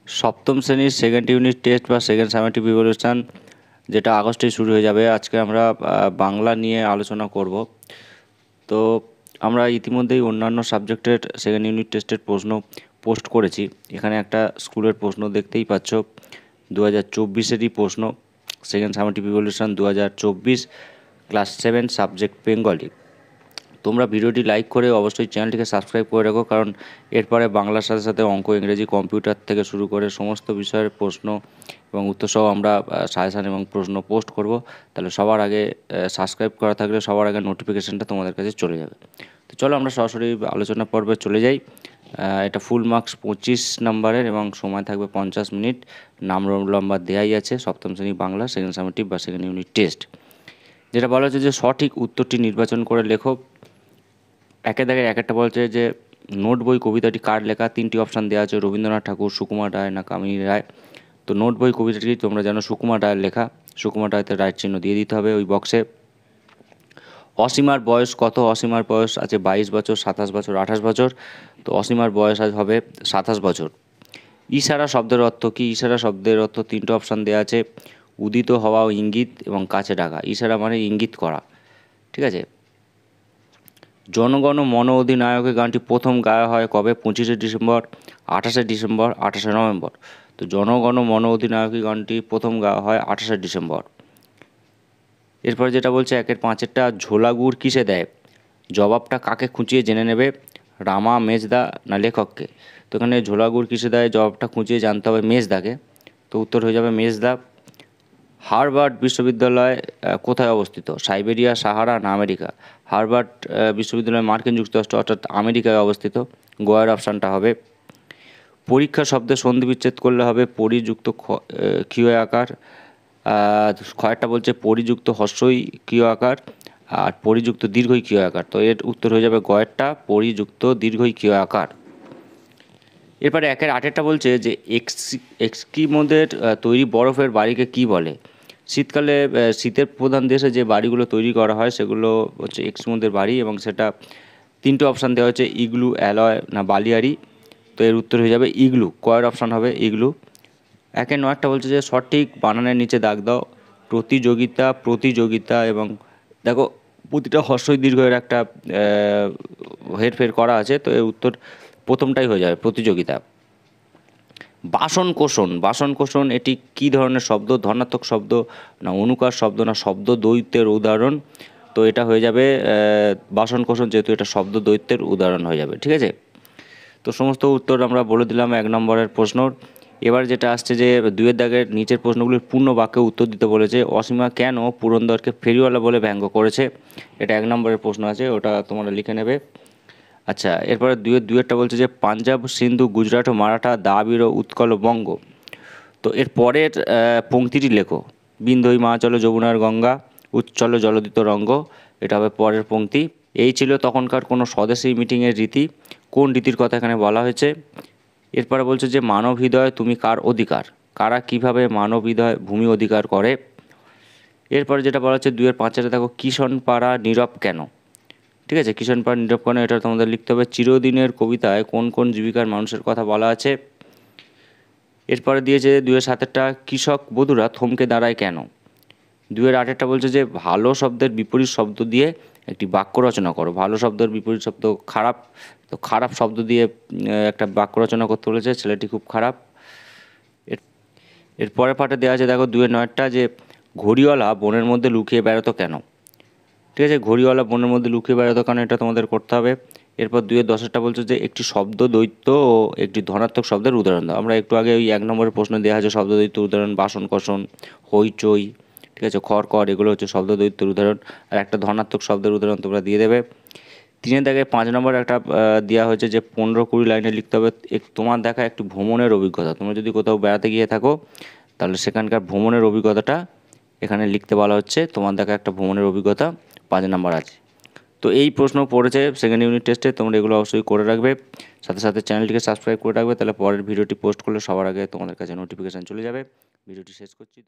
সপ্তম শ্রেণীর second unit test বা সেকেন্ড সামেটিভ ইভ্যালুয়েশন যেটা আগস্টেই শুরু হয়ে যাবে। আজকে আমরা বাংলা নিয়ে আলোচনা করব। তো আমরা ইতিমধ্যেই অন্যান্য সাবজেক্টের সেকেন্ড ইউনিট টেস্টের প্রশ্ন পোস্ট করেছি। এখানে একটা স্কুলের প্রশ্ন দেখতেই পাচ্ছ, 2024-এরই প্রশ্ন, second summative evaluation 2024, class 7, subject Bengali. তোমরা ভিডিওটি লাইক করে অবশ্যই চ্যানেলটিকে সাবস্ক্রাইব করে রাখো, কারণ এরপরে বাংলার সাথে সাথে অঙ্ক, ইংরেজি, কম্পিউটার থেকে শুরু করে সমস্ত বিষয়ের প্রশ্ন এবং উত্তর সহ আমরা সাজেশান এবং প্রশ্ন পোস্ট করব। তাহলে সবার আগে সাবস্ক্রাইব করা থাকলে সবার আগে নোটিফিকেশানটা তোমাদের কাছে চলে যাবে। তো চলো আমরা সরাসরি আলোচনা পর্বে চলে যাই। এটা ফুল মার্কস 25 নম্বরের এবং সময় থাকবে 50 মিনিট। নাম রোল নম্বর দেওয়াই আছে, সপ্তম শ্রেণী বাংলা সেকেন্ড সামেটিভ বা সেকেন্ড ইউনিট টেস্ট। যেটা বলা হচ্ছে যে সঠিক উত্তরটি নির্বাচন করে লেখো। একে দেখে এক একটা বলছে যে নোট বই কবিতাটি কার লেখা। 3টি অপশান দেওয়া আছে, রবীন্দ্রনাথ ঠাকুর, সুকুমার রায় না কামিনী রায়। তো নোট বই কবিতাটি তোমরা জানো সুকুমার রায়ের লেখা। সুকুমার রায়তে রাইট চিহ্ন দিয়ে দিতে হবে ওই বক্সে। অসীমার বয়স কত? অসীমার বয়স আছে 22 বছর, 27 বছর, 28 বছর। তো অসীমার বয়স আজ হবে 27 বছর। ইশারা শব্দের অর্থ কী? ইশারা শব্দের অর্থ 3টে অপশান দেওয়া আছে, উদিত হওয়া ও ইঙ্গিত এবং কাছে ডাকা। ইশারা মানে ইঙ্গিত করা, ঠিক আছে। জনগণ মন অধিনায়কের গানটি প্রথম গাওয়া হয় কবে? 25শে ডিসেম্বর, 28শে ডিসেম্বর, 28শে নভেম্বর। তো জনগণ মন অধিনায়কের গানটি প্রথম গাওয়া হয় 28শে ডিসেম্বর। এরপরে যেটা বলছে 1-5 ঝোলা গুড় কিসে দেয়? জবাবটা কাকে খুঁচিয়ে জেনে নেবে? রামা, মেজদা না লেখককে? তো এখানে ঝোলা গুড় কিসে দেয়, জবাবটা খুঁচিয়ে জানতে হবে মেজদাকে। তো উত্তর হয়ে যাবে মেজদা। হার্ভার্ড বিশ্ববিদ্যালয় কোথায় অবস্থিত? সাইবেরিয়া, সাহারা না আমেরিকা? হার্ভার্ড বিশ্ববিদ্যালয় মার্কিন যুক্তরাষ্ট্র অর্থাৎ আমেরিকায় অবস্থিত। গোয়ার অপশানটা হবে। পরীক্ষা শব্দে সন্ধি বিচ্ছেদ করলে হবে পরিযুক্ত ক্ষীয় আকার। কয়েকটা বলছে পরিযুক্ত হর্ষই ক্ষীয় আকার আর পরিযুক্ত দীর্ঘই ক্ষীয় আকার। তো এর উত্তর হয়ে যাবে গয়েরটা, পরিযুক্ত দীর্ঘই ক্ষীয় আকার। এরপরে 1-8 বলছে যে এস্কিমোদের তৈরি বরফের বাড়িকে কি বলে? শীতকালে শীতের প্রধান দেশে যে বাড়িগুলো তৈরি করা হয় সেগুলো হচ্ছে এস্কিমোদের বাড়ি, এবং সেটা 3টে অপশান দেওয়া হচ্ছে, ইগলু, অ্যালয় না বালিয়ারি। তো এর উত্তর হয়ে যাবে ইগলু। কয়ের অপশান হবে ইগলু। 1-9 বলছে যে সঠিক বানানের নিচে দাগ দাও। প্রতিযোগিতা, প্রতিযোগিতা, এবং দেখো প্রতিটা হর্ষই দীর্ঘের একটা হেরফের করা আছে। তো এর উত্তর প্রথমটাই হয়ে যাবে, প্রতিযোগিতা। বাসন কোষণ, বাসন কোষণ এটি কী ধরনের শব্দ? ধনাত্মক শব্দ না অনুকার শব্দ না শব্দ দ্বৈতের উদাহরণ? তো এটা হয়ে যাবে বাসন কোষণ, যেহেতু এটা শব্দ দ্বৈতের উদাহরণ হয়ে যাবে, ঠিক আছে। তো সমস্ত উত্তর আমরা বলে দিলাম 1 নম্বরের প্রশ্নর। এবার যেটা আসছে যে 2-এর দাগের নিচের প্রশ্নগুলির পূর্ণ বাক্যে উত্তর দিতে বলেছে। অসীমা কেন পুরন্দরকে ফেরিওয়ালা বলে ব্যঙ্গ করেছে? এটা 1 নম্বরের প্রশ্ন আছে, ওটা তোমরা লিখে নেবে। আচ্ছা, এরপরে 2-এরটা বলছে যে পাঞ্জাব, সিন্ধু, গুজরাট ও মারাঠা, দ্রাবিড় ও উৎকল ও বঙ্গ। তো এর পরের পংক্তিটি লেখো। বিন্ধৈ মাচল যমুনার গঙ্গা, উচ্চল জলদিত রঙ্গ। এটা হবে পরের পংক্তি। এই ছিল তখনকার কোনো স্বদেশী মিটিংয়ের রীতি। কোন রীতির কথা এখানে বলা হয়েছে? এরপরে বলছে যে মানব হৃদয় তুমি কার অধিকার? কারা কিভাবে মানব হৃদয় ভূমি অধিকার করে? এরপরে যেটা বলা হচ্ছে 2-5 দেখো, কিষণ পাড়া নীরব কেন? ঠিক আছে, কিষণ পাড়া নীরব কেন এটা তোমাদের লিখতে হবে। চিরদিনের কবিতায় কোন কোন জীবিকার মানুষের কথা বলা আছে? এরপরে দিয়েছে 2-7 কৃষক বধূরা থমকে দাঁড়ায় কেন? 2-8 বলছে যে ভালো শব্দের বিপরীত শব্দ দিয়ে একটি বাক্য রচনা করো। ভালো শব্দের বিপরীত শব্দ খারাপ। তো খারাপ শব্দ দিয়ে একটা বাক্য রচনা করতে বলেছে, ছেলেটি খুব খারাপ। এর পরের পাঠে দেওয়া আছে দেখো 2-9 যে ঘড়িওয়ালা বনের মধ্যে লুকিয়ে বেড়াতো কেন? ঠিক আছে, ঘড়িওয়ালা বনের মধ্যে লুকিয়ে বেড়াতো কেন, এটা তোমাদের করতে হবে। এরপর 2-10 বলছে যে একটি শব্দ দ্বৈত ও একটি ধনাত্মক শব্দের উদাহরণ দাও। আমরা একটু আগে ওই 1 নম্বরের প্রশ্ন দেওয়া আছে শব্দ দ্বৈত উদাহরণ, বাসন কোষণ, হইচই, ঠিক আছে, খড় কর, এগুলো হচ্ছে শব্দ দ্বৈতের উদাহরণ। আর একটা ধনাত্মক শব্দের উদাহরণ তোমরা দিয়ে দেবে। 3-এর দাগে 5 নম্বর একটা দেওয়া হয়েছে যে 15-20 লাইনে লিখতে হবে তোমার দেখা একটি ভ্রমণের অভিজ্ঞতা। তোমরা যদি কোথাও বেড়াতে গিয়ে থাকো তাহলে সেখানকার ভ্রমণের অভিজ্ঞতাটা এখানে লিখতে বলা হচ্ছে। তোমার দেখা একটা ভ্রমণের অভিজ্ঞতা 5 নম্বর আছে। তো এই প্রশ্ন পড়েছে সেকেন্ড ইউনিট টেস্টে, তোমরা এগুলো অবশ্যই করে রাখবে। সাথে সাথে চ্যানেলটিকে সাবস্ক্রাইব করে রাখবে, তাহলে পরের ভিডিওটি পোস্ট করলে সবার আগে তোমাদের কাছে নোটিফিকেশান চলে যাবে। ভিডিওটি শেষ করছি।